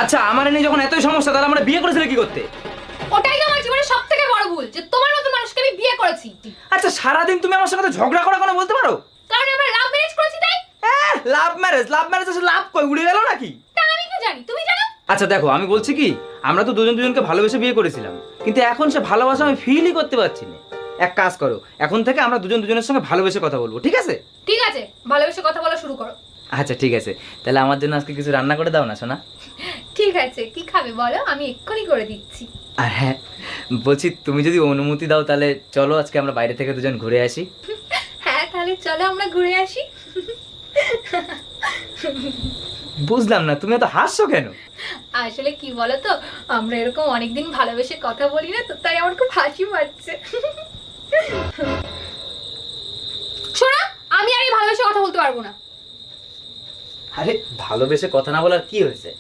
আচ্ছা আমার নিয়ে যখন এতই সমস্যা তাহলে আমরা বিয়ে করেছিলে কি করতে? ওটাই আমার জীবনের সবথেকে বড় ভুল যে তোমার মতো মানুষকে আমি বিয়ে করেছি। আচ্ছা সারাদিন তুমি আমার সাথে ঝগড়া করা কোনো বলতে পারো? কারণ আমরা লাভ ম্যারেজ করেছি তাই। লাভ ম্যারেজ আসলে লাভ কই উড়ে গেল নাকি? তা আমি কি জানি, তুমি জানো? আচ্ছা দেখো আমি বলছি কি, আমরা তো দুজন দুজনকে ভালোবেসে বিয়ে করেছিলাম, কিন্তু এখন সে ভালোবাসা আমি ফিলই করতে পারছি না। এক কাজ করো, এখন থেকে আমরা দুজন দুজনের সঙ্গে ভালোবেসে কথা বলবো, ঠিক আছে? ঠিক আছে, ভালোবেসে কথা বলা শুরু করো। আচ্ছা ঠিক আছে, তাহলে আমার জন্য আজকে কিছু রান্না করে দাও না সোনা। ঠিক আছে, কি খাবে বলো, আমি এক্ষুনি করে দিচ্ছি। আর হ্যাঁ বলছি, তুমি যদি অনুমতি দাও তাহলে চলো আজকে আমরা বাইরে থেকে দুজন ঘুরে আসি। হ্যাঁ তাহলে চলো আমরা ঘুরে আসি। বুঝলাম না, তুমি এত হাসছো কেন? আসলে কি বলো তো, আমরা এরকম অনেকদিন ভালোবেসে কথা বলি না তো, তাই আমার খুব হাসি পাচ্ছে। শোনো, আমি আর এই ভালোবেসে কথা বলতে পারবো না। আরে ভালোবেসে কথা না বলার কি হয়েছে?